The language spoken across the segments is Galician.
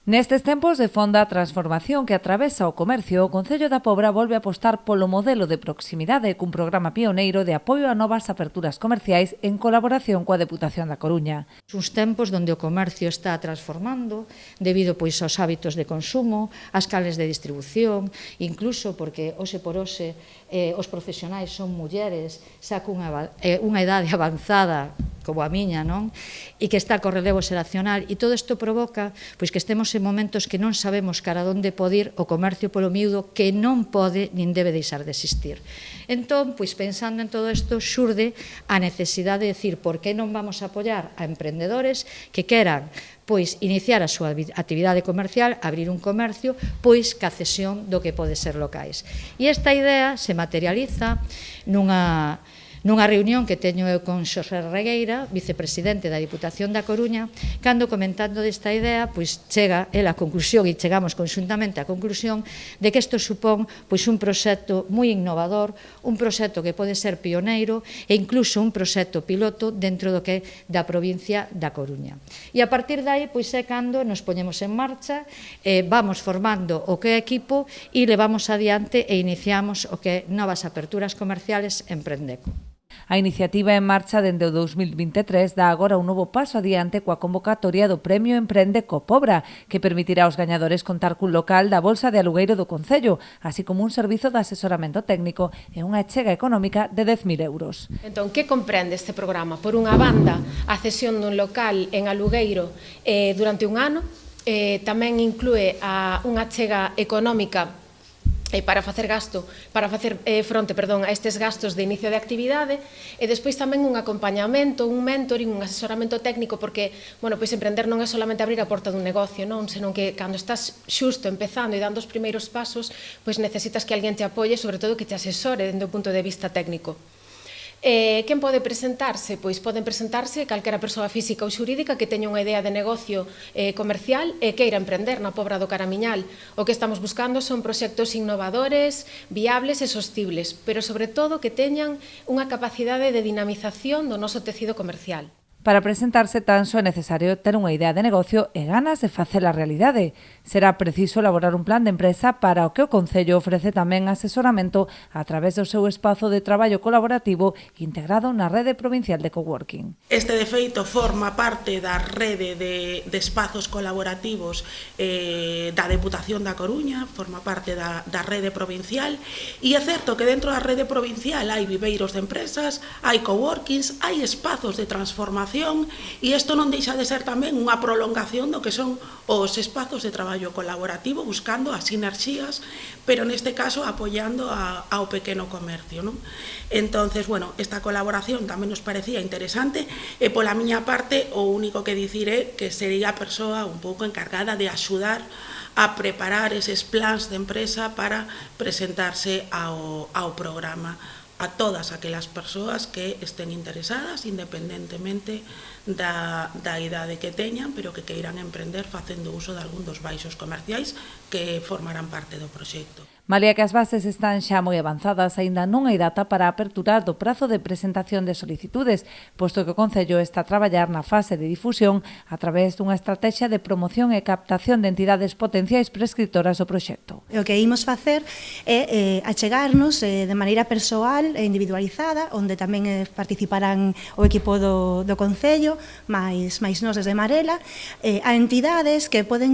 Nestes tempos de fonda transformación que atravesa o comercio, o Concello da Pobra volve a apostar polo modelo de proximidade cun programa pioneiro de apoio a novas aperturas comerciais en colaboración coa Deputación da Coruña. Uns tempos onde o comercio está transformando debido aos hábitos de consumo, as cales de distribución, incluso porque hoxe por hoxe os profesionais son mulleres xa cunha idade avanzada como a miña, non? E que está co relevo xeracional, e todo isto provoca que estemos en momentos que non sabemos cara a onde pode ir o comercio polo miúdo, que non pode nin debe deixar de existir. Entón, pensando en todo isto, xurde a necesidade de decir por que non vamos a apoiar a emprendedores que queran iniciar a súa actividade comercial, abrir un comercio, ca cesión do que pode ser locais. E esta idea se materializa nunha reunión que teño eu con Xosé Regueira, vicepresidente da Diputación da Coruña, cando comentando desta idea, chega el a conclusión, e chegamos conxuntamente á conclusión, de que isto supón un proxecto moi innovador, un proxecto que pode ser pioneiro e incluso un proxecto piloto dentro do que é da provincia da Coruña. E a partir de aí, é cando nos poñemos en marcha, vamos formando o que é equipo e levamos adiante e iniciamos o que é novas aperturas comerciales en Prendeco. A iniciativa en marcha dende o 2023 dá agora un novo paso adiante coa convocatoria do Premio Emprende co Pobra, que permitirá aos gañadores contar cun local da Bolsa de Alugueiro do Concello, así como un servizo de asesoramento técnico e unha achega económica de 10.000 euros. Entón, que comprende este programa? Por unha banda, a cesión dun local en alugueiro durante un ano, tamén inclúe unha achega económica para facer fronte a estes gastos de inicio de actividade, e despois tamén un acompañamento, un mentoring, un asesoramento técnico, porque, emprender non é solamente abrir a porta dun negocio, senón que cando estás xusto empezando e dando os primeiros pasos, necesitas que alguén te apoie, sobre todo que te asesore dende o punto de vista técnico. Quen pode presentarse? Poden presentarse calquera persoa física ou xurídica que teña unha idea de negocio comercial e queira emprender na Pobra do Caramiñal. O que estamos buscando son proxectos innovadores, viables e sostibles, pero sobre todo que teñan unha capacidade de dinamización do noso tecido comercial. Para presentarse tan só é necesario ter unha idea de negocio e ganas de facela realidade. Será preciso elaborar un plan de empresa para o que o Concello ofrece tamén asesoramento a través do seu espazo de traballo colaborativo integrado na Rede Provincial de Coworking. Este, de feito, forma parte da rede de espazos colaborativos da Deputación da Coruña, forma parte da rede provincial, e é certo que dentro da rede provincial hai viveiros de empresas, hai coworkings, hai espazos de transformación, e isto non deixa de ser tamén unha prolongación do que son os espazos de traballo colaborativo, buscando as sinerxías, pero neste caso apoiando ao pequeno comercio. Entonces, esta colaboración tamén nos parecía interesante, e pola miña parte o único que dicir é que sería a persoa un pouco encargada de axudar a preparar eses plans de empresa para presentarse ao programa a todas aquelas persoas que estén interesadas, independentemente da idade que teñan, pero que queiran emprender facendo uso de algún dos baixos comerciais que formarán parte do proxecto. Malia que as bases están xa moi avanzadas, aínda non hai data para a apertura do prazo de presentación de solicitudes, posto que o Concello está a traballar na fase de difusión a través dunha estrategia de promoción e captación de entidades potenciais prescriptoras do proxecto. O que imos facer é achegarnos de maneira persoal e individualizada, onde tamén participarán o equipo do Concello, máis nós desde Marela, a entidades que poden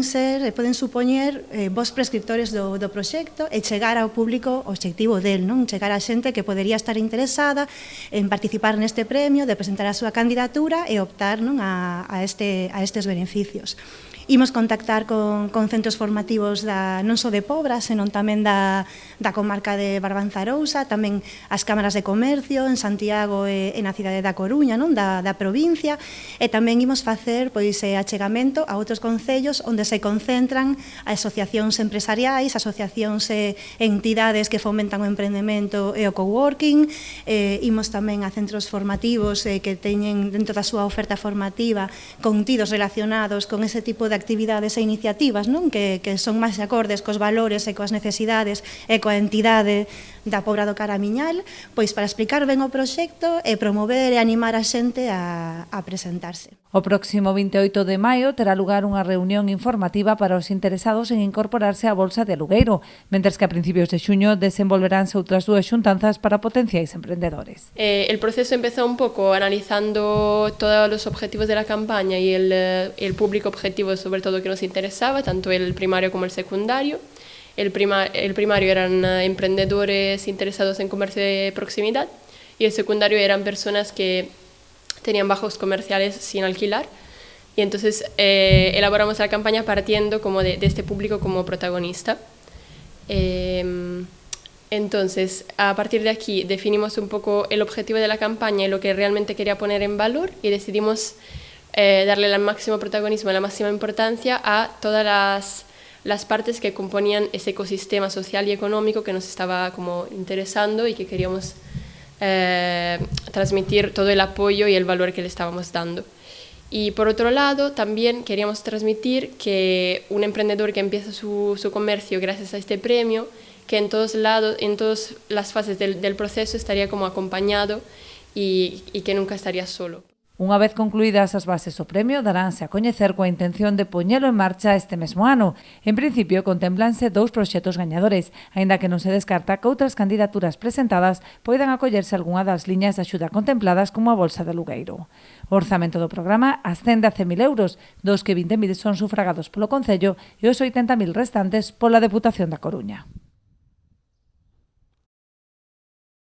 supoñer vos prescriptores do proxecto e chegar ao público obxectivo del, chegar a xente que podería estar interesada en participar neste premio, de presentar a súa candidatura e optar a estes beneficios. Imos contactar con centros formativos non só de Pobra, senón tamén da comarca de Barbanzarousa, tamén as cámaras de comercio en Santiago e na cidade da Coruña, da provincia, e tamén imos facer achegamento a outros concellos onde se concentran asociacións empresariais, asociacións entidades que fomentan o emprendemento e o coworking, imos tamén a centros formativos que teñen dentro da súa oferta formativa contidos relacionados con ese tipo de actividades e iniciativas, non? Que son máis acordes cos valores e coas necesidades e coa entidade da Pobra do Caramiñal, pois para explicar ben o proxecto e promover e animar a xente a presentarse. O próximo 28 de maio terá lugar unha reunión informativa para os interesados en incorporarse á Bolsa de Alugueiro, mentres que a principios de xuño desenvolveránse outras dúas xuntanzas para potenciais emprendedores. El proceso empezó un poco analizando todos los objetivos de la campaña y el público objetivo sobre todo que nos interesaba, tanto el primario como el secundario. El primario eran emprendedores interesados en comercio de proximidad y el secundario eran personas que tenían bajos comerciales sin alquilar, y entonces elaboramos la campaña partiendo como de este público como protagonista. Entonces, a partir de aquí definimos un poco el objetivo de la campaña y lo que realmente quería poner en valor, y decidimos darle el máximo protagonismo, la máxima importancia a todas las partes que componían ese ecosistema social y económico que nos estaba como interesando y que queríamos transmitir todo el apoyo y el valor que le estábamos dando. Y por otro lado, también queríamos transmitir que un emprendedor que empieza su comercio gracias a este premio, que en todos lados, en todas las fases del proceso estaría como acompañado y que nunca estaría solo. Unha vez concluídas as bases do premio, daránse a coñecer coa intención de poñelo en marcha este mesmo ano. En principio, contemplanse 2 proxectos gañadores, aínda que non se descarta que outras candidaturas presentadas poidan acollerse algunha das liñas de axuda contempladas como a Bolsa de Alugueiro. O orzamento do programa ascende a 100.000 euros, dos que 20.000 son sufragados polo Concello e os 80.000 restantes pola Deputación da Coruña.